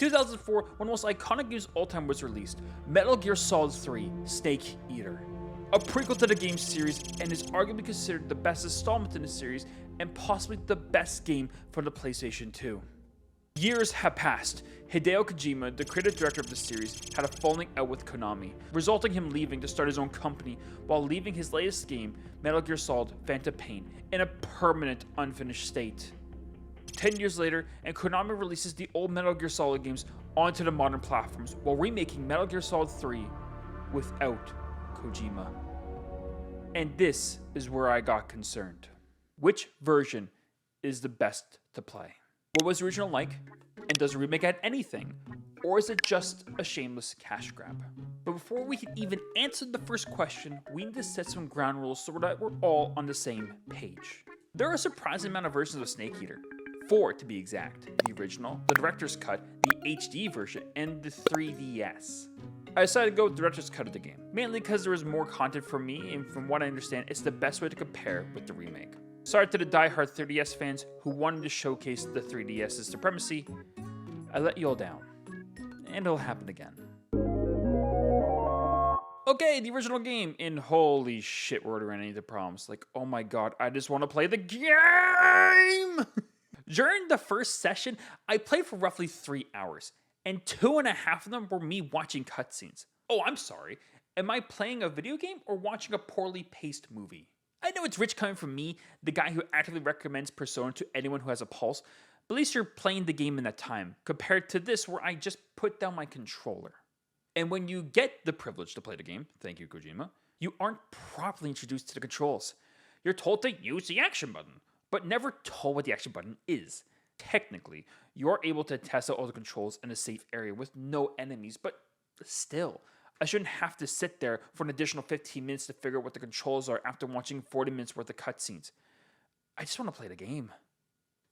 2004, one of the most iconic games of all time was released, Metal Gear Solid 3: Snake Eater. A prequel to the game series and is arguably considered the best installment in the series and possibly the best game for the PlayStation 2. Years have passed. Hideo Kojima, the creative director of the series, had a falling out with Konami, resulting in him leaving to start his own company while leaving his latest game, Metal Gear Solid: Phantom Pain, in a permanent unfinished state. 10 years later, and Konami releases the old Metal Gear Solid games onto the modern platforms while remaking Metal Gear Solid 3 without Kojima. And this is where I got concerned. Which version is the best to play? What was the original like? And does the remake add anything? Or is it just a shameless cash grab? But before we can even answer the first question, we need to set some ground rules so that we're all on the same page. There are a surprising amount of versions of Snake Eater. 4 to be exact. The original, the director's cut, the HD version, and the 3DS. I decided to go with the director's cut of the game, mainly because there was more content for me, and from what I understand, it's the best way to compare with the remake. Sorry to the die-hard 3DS fans who wanted to showcase the 3DS's supremacy. I let you all down. And it'll happen again. Okay, the original game, and holy shit, we're running into problems. Like, oh my god, I just want to play the game! During the first session, I played for roughly 3 hours, and 2.5 of them were me watching cutscenes. Oh, I'm sorry. Am I playing a video game or watching a poorly paced movie? I know it's rich coming from me, the guy who actively recommends Persona to anyone who has a pulse, but at least you're playing the game in that time, compared to this where I just put down my controller. And when you get the privilege to play the game, thank you Kojima, you aren't properly introduced to the controls. You're told to use the action button, but never told what the action button is. Technically, you're able to test out all the controls in a safe area with no enemies, but still, I shouldn't have to sit there for an additional 15 minutes to figure out what the controls are after watching 40 minutes worth of cutscenes. I just want to play the game.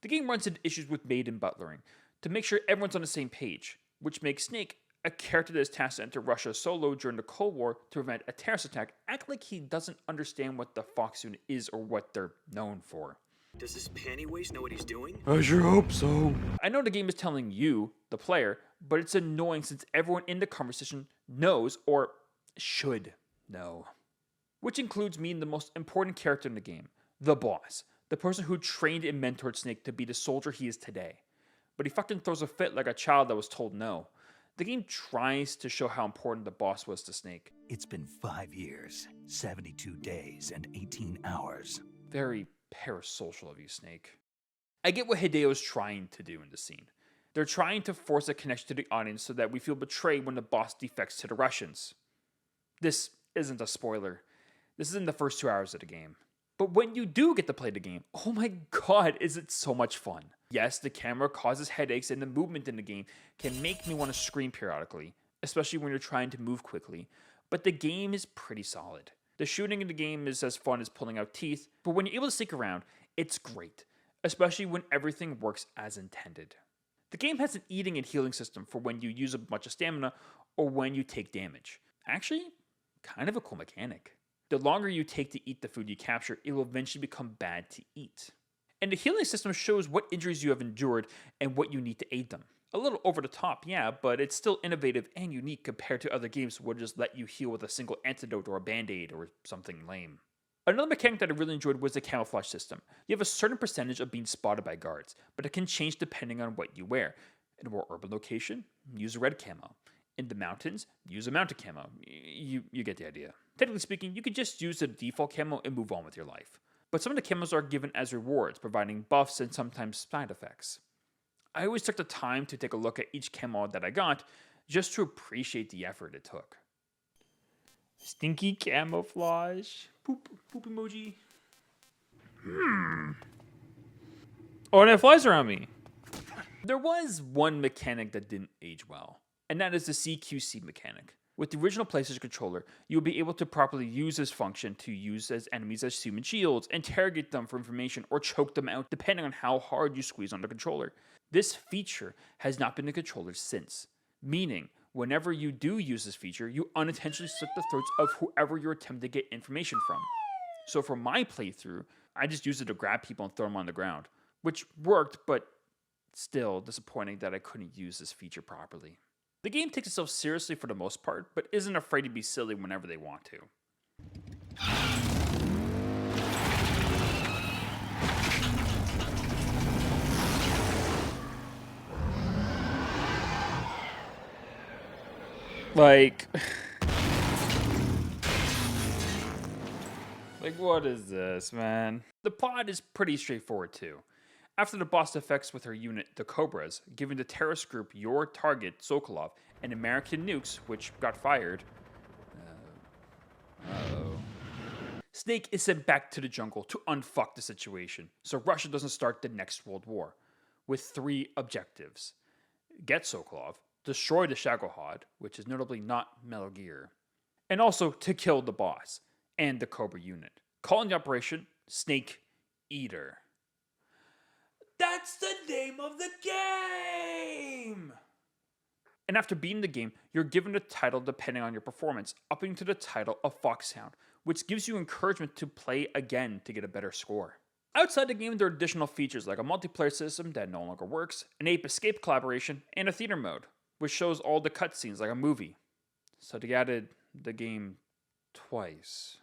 The game runs into issues with maid and butlering to make sure everyone's on the same page, which makes Snake, a character that is tasked to enter Russia solo during the Cold War to prevent a terrorist attack, act like he doesn't understand what the Fox unit is or what they're known for. Does this pantywaist know what he's doing? I sure hope so. I know the game is telling you, the player, but it's annoying since everyone in the conversation knows or should know. Which includes me and the most important character in the game, the boss, the person who trained and mentored Snake to be the soldier he is today. But he fucking throws a fit like a child that was told no. The game tries to show how important the boss was to Snake. It's been 5 years, 72 days, and 18 hours. Very parasocial of you, Snake. I get what Hideo's trying to do in the scene. They're trying to force a connection to the audience so that we feel betrayed when the boss defects to the Russians. This isn't a spoiler. This is in the first 2 hours of the game. But when you do get to play the game, oh my god, is it so much fun. Yes, the camera causes headaches and the movement in the game can make me want to scream periodically, especially when you're trying to move quickly, but the game is pretty solid. The shooting in the game is as fun as pulling out teeth, but when you're able to stick around, it's great, especially when everything works as intended. The game has an eating and healing system for when you use a bunch of stamina or when you take damage. Actually, kind of a cool mechanic. The longer you take to eat the food you capture, it will eventually become bad to eat. And the healing system shows what injuries you have endured and what you need to aid them. A little over the top, yeah, but it's still innovative and unique compared to other games that would just let you heal with a single antidote or a band-aid or something lame. Another mechanic that I really enjoyed was the camouflage system. You have a certain percentage of being spotted by guards, but it can change depending on what you wear. In a more urban location, use a red camo. In the mountains, use a mounted camo. You get the idea. Technically speaking, you could just use the default camo and move on with your life. But some of the camos are given as rewards, providing buffs and sometimes side effects. I always took the time to take a look at each camo that I got, just to appreciate the effort it took. Stinky camouflage. Poop emoji. Oh, and it flies around me. There was one mechanic that didn't age well, and that is the CQC mechanic. With the original PlayStation controller, you'll be able to properly use this function to use as enemies as human shields, interrogate them for information, or choke them out depending on how hard you squeeze on the controller. This feature has not been in the controller since, meaning whenever you do use this feature, you unintentionally slit the throats of whoever you're attempting to get information from. So for my playthrough, I just used it to grab people and throw them on the ground, which worked, but Still disappointing that I couldn't use this feature properly. The game takes itself seriously for the most part, but isn't afraid to be silly whenever they want to. Like, what is this, man? The plot is pretty straightforward, too. After the boss defects with her unit, the Cobras, giving the terrorist group your target, Sokolov, and American nukes, which got fired. Snake is sent back to the jungle to unfuck the situation, so Russia doesn't start the next World War, with 3 objectives. Get Sokolov, destroy the Shagohod, which is notably not Metal Gear, and also to kill the boss and the Cobra unit. Calling the operation Snake Eater. That's the name of the game! And after beating the game, you're given a title depending on your performance, upping to the title of Foxhound, which gives you encouragement to play again to get a better score. Outside the game, there are additional features like a multiplayer system that no longer works, an ape escape collaboration, and a theater mode, which shows all the cutscenes like a movie. So they added the game twice.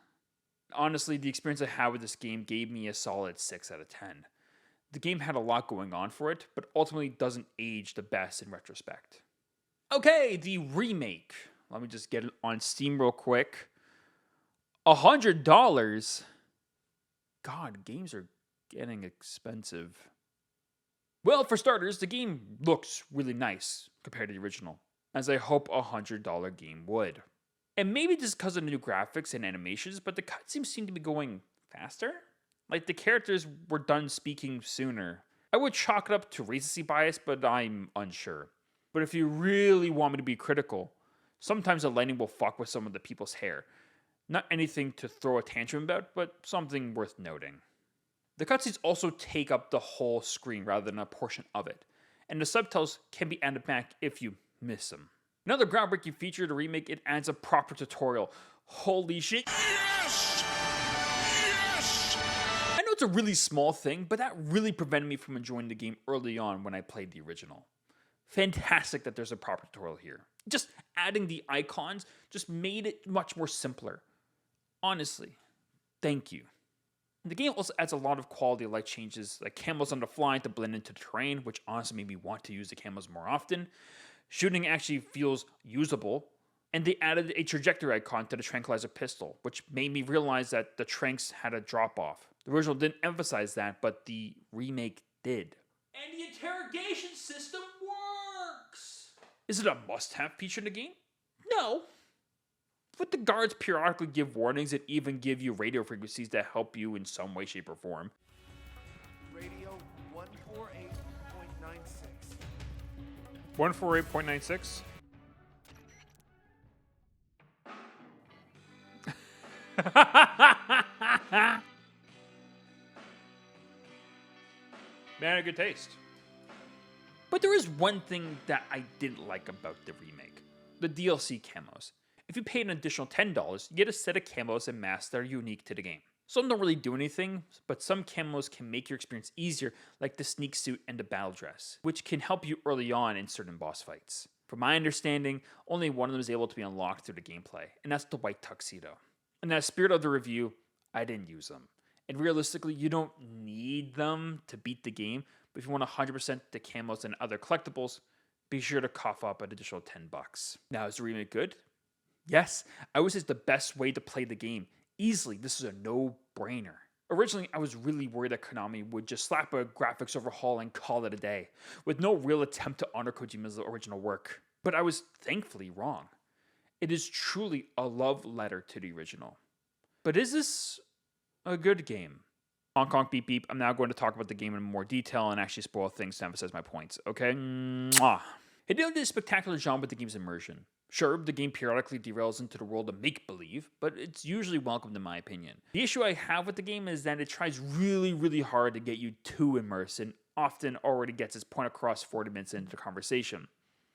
Honestly, the experience I had with this game gave me a solid 6 out of 10. The game had a lot going on for it, but ultimately doesn't age the best in retrospect. Okay, the remake. Let me just get it on Steam real quick. $100? God, games are getting expensive. Well, for starters, the game looks really nice compared to the original, as I hope a $100 game would. And maybe just because of the new graphics and animations, but the cutscenes seem to be going faster? Like the characters were done speaking sooner. I would chalk it up to recency bias, but I'm unsure. But if you really want me to be critical, sometimes the lighting will fuck with some of the people's hair. Not anything to throw a tantrum about, but something worth noting. The cutscenes also take up the whole screen rather than a portion of it, and the subtitles can be added back if you miss them. Another groundbreaking feature to remake, it adds a proper tutorial. Holy shit. Yes! Yes! I know it's a really small thing, but that really prevented me from enjoying the game early on when I played the original. Fantastic that there's a proper tutorial here. Just adding the icons just made it much more simpler. Honestly, thank you. The game also adds a lot of quality of life changes, like camos on the fly to blend into the terrain, which honestly made me want to use the camos more often. Shooting actually feels usable, and they added a trajectory icon to the tranquilizer pistol, which made me realize that the tranks had a drop-off. The original didn't emphasize that, but the remake did. And the interrogation system works! Is it a must-have feature in the game? No. But the guards periodically give warnings and even give you radio frequencies that help you in some way, shape, or form. Radio 148.96. 148.96? Man, a good taste. But there is one thing that I didn't like about the remake. The DLC camos. If you pay an additional $10, you get a set of camos and masks that are unique to the game. Some don't really do anything, but some camos can make your experience easier, like the sneak suit and the battle dress, which can help you early on in certain boss fights. From my understanding, only one of them is able to be unlocked through the gameplay, and that's the white tuxedo. In the spirit of the review, I didn't use them. And realistically, you don't need them to beat the game, but if you want 100% the camos and other collectibles, be sure to cough up an additional $10. Now, is the remake good? Yes, I would say it's the best way to play the game. Easily, this is a no-brainer. Originally, I was really worried that Konami would just slap a graphics overhaul and call it a day, with no real attempt to honor Kojima's original work. But I was thankfully wrong. It is truly a love letter to the original. But is this a good game? Honk honk beep beep, I'm now going to talk about the game in more detail and actually spoil things to emphasize my points, okay? Mwah. Hideo did a spectacular job with the game's immersion. Sure, the game periodically derails into the world of make-believe, but it's usually welcomed in my opinion. The issue I have with the game is that it tries really hard to get you too immersed and often already gets its point across 40 minutes into the conversation.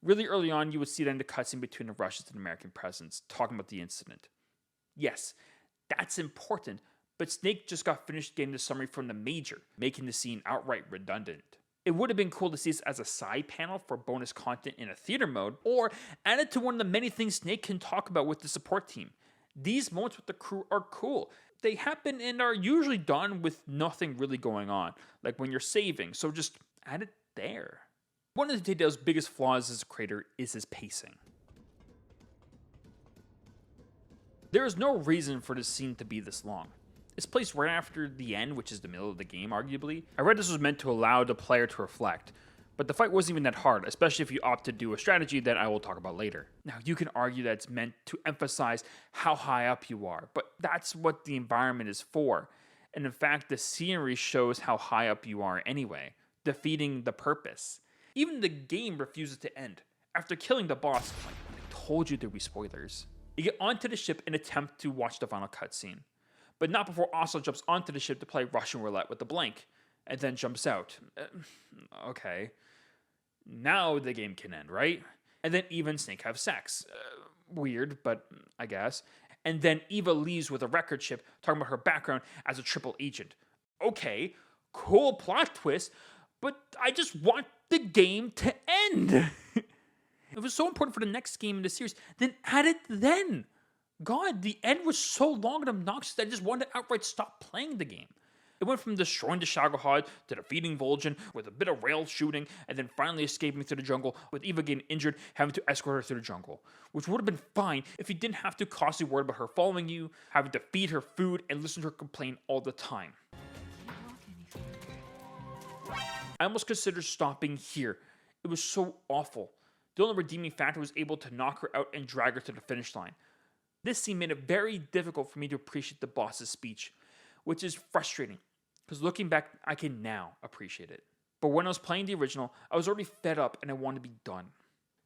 Really early on, you would see that in the cutscene between the Russians and American presidents, talking about the incident. Yes, that's important, but Snake just got finished getting the summary from the Major, making the scene outright redundant. It would have been cool to see this as a side panel for bonus content in a theater mode, or add it to one of the many things Snake can talk about with the support team. These moments with the crew are cool. They happen and are usually done with nothing really going on, like when you're saving, so just add it there. One of Hideo's biggest flaws as a creator is his pacing. There is no reason for this scene to be this long. It's placed right after the end, which is the middle of the game, arguably. I read this was meant to allow the player to reflect, but the fight wasn't even that hard, especially if you opt to do a strategy that I will talk about later. Now, you can argue that it's meant to emphasize how high up you are, but that's what the environment is for. And in fact, the scenery shows how high up you are anyway, defeating the purpose. Even the game refuses to end. After killing the boss, I told you there'd be spoilers. You get onto the ship and attempt to watch the final cutscene, but not before Asa jumps onto the ship to play Russian roulette with the blank, and then jumps out. Okay. Now the game can end, right? And then Eva and Snake have sex. Weird, but I guess. And then Eva leaves with a record chip talking about her background as a triple agent. Okay, cool plot twist, but I just want the game to end. It was so important for the next game in the series, then add it then. God, the end was so long and obnoxious that I just wanted to outright stop playing the game. It went from destroying the Shagohod to defeating Vol'jin with a bit of rail shooting, and then finally escaping through the jungle with Eva getting injured, having to escort her through the jungle. Which would have been fine if you didn't have to constantly worry about her following you, having to feed her food, and listen to her complain all the time. I almost considered stopping here. It was so awful. The only redeeming factor was able to knock her out and drag her to the finish line. This scene made it very difficult for me to appreciate the boss's speech, which is frustrating, because looking back, I can now appreciate it. But when I was playing the original, I was already fed up and I wanted to be done.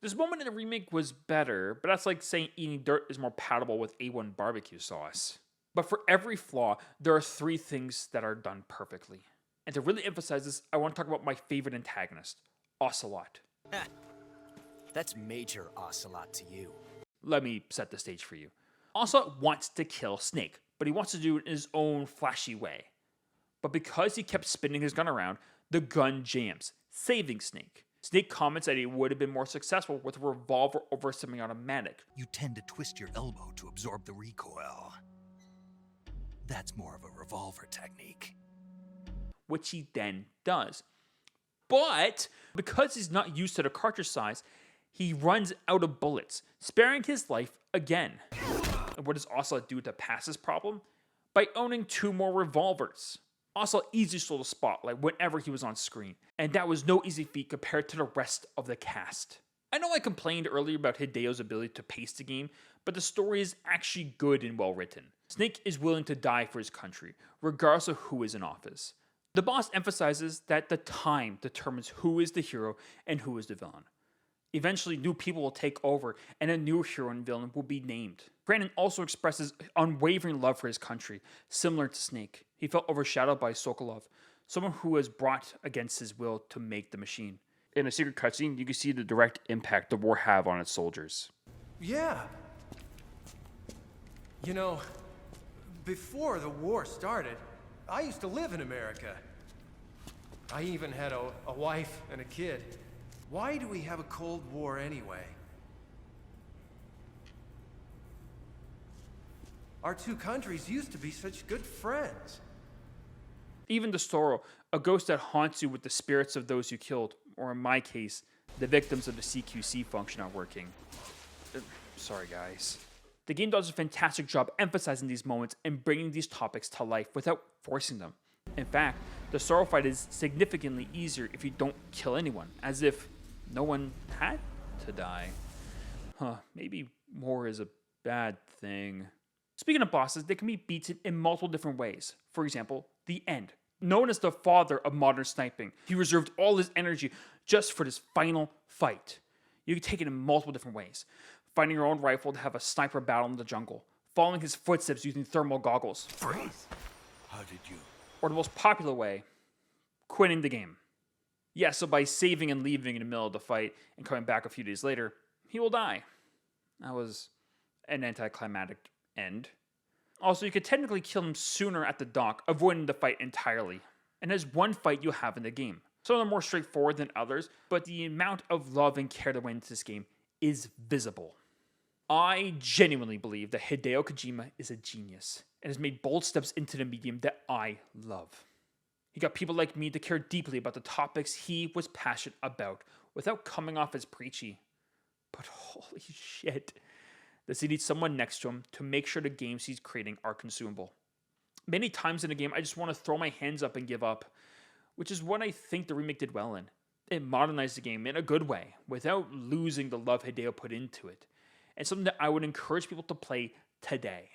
This moment in the remake was better, but that's like saying eating dirt is more palatable with A1 barbecue sauce. But for every flaw, there are 3 things that are done perfectly. And to really emphasize this, I want to talk about my favorite antagonist, Ocelot. That's Major Ocelot to you. Let me set the stage for you. Ocelot wants to kill Snake, but he wants to do it in his own flashy way. But because he kept spinning his gun around, the gun jams, saving Snake. Snake comments that he would have been more successful with a revolver over a semi-automatic. You tend to twist your elbow to absorb the recoil. That's more of a revolver technique. Which he then does. But because he's not used to the cartridge size, he runs out of bullets, sparing his life again. And what does Ocelot do to pass this problem? By owning 2 more revolvers. Ocelot easily stole the spotlight whenever he was on screen, and that was no easy feat compared to the rest of the cast. I know I complained earlier about Hideo's ability to pace the game, but the story is actually good and well written. Snake is willing to die for his country, regardless of who is in office. The boss emphasizes that the time determines who is the hero and who is the villain. Eventually, new people will take over, and a new hero and villain will be named. Brandon also expresses unwavering love for his country, similar to Snake. He felt overshadowed by Sokolov, someone who was brought against his will to make the machine. In a secret cutscene, you can see the direct impact the war have on its soldiers. Yeah. You know, before the war started, I used to live in America. I even had a wife and a kid. Why do we have a Cold War anyway? Our 2 countries used to be such good friends. Even the Sorrow, a ghost that haunts you with the spirits of those you killed, or in my case, the victims of the CQC function not working. Sorry guys. The game does a fantastic job emphasizing these moments and bringing these topics to life without forcing them. In fact, the Sorrow fight is significantly easier if you don't kill anyone, as if no one had to die. Maybe war is a bad thing. Speaking of bosses, they can be beaten in multiple different ways. For example, the End. Known as the father of modern sniping, he reserved all his energy just for this final fight. You can take it in multiple different ways. Finding your own rifle to have a sniper battle in the jungle. Following his footsteps using thermal goggles. Freeze! How did you? Or the most popular way, quitting the game. Yeah, so by saving and leaving in the middle of the fight and coming back a few days later, he will die. That was an anticlimactic end. Also, you could technically kill him sooner at the dock, avoiding the fight entirely. And there's one fight you'll have in the game. Some are more straightforward than others, but the amount of love and care that went into this game is visible. I genuinely believe that Hideo Kojima is a genius and has made bold steps into the medium that I love. He got people like me to care deeply about the topics he was passionate about without coming off as preachy. But holy shit, does he need someone next to him to make sure the games he's creating are consumable? Many times in a game, I just want to throw my hands up and give up, which is what I think the remake did well in. It modernized the game in a good way, without losing the love Hideo put into it, and something that I would encourage people to play today.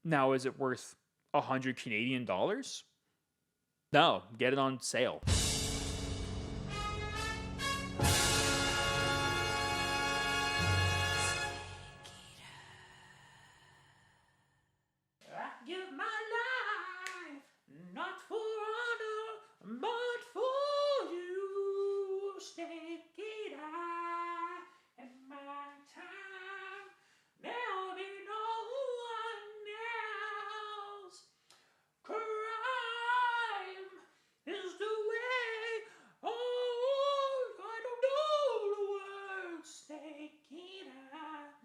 Now, is it worth $100 Canadian? No, get it on sale.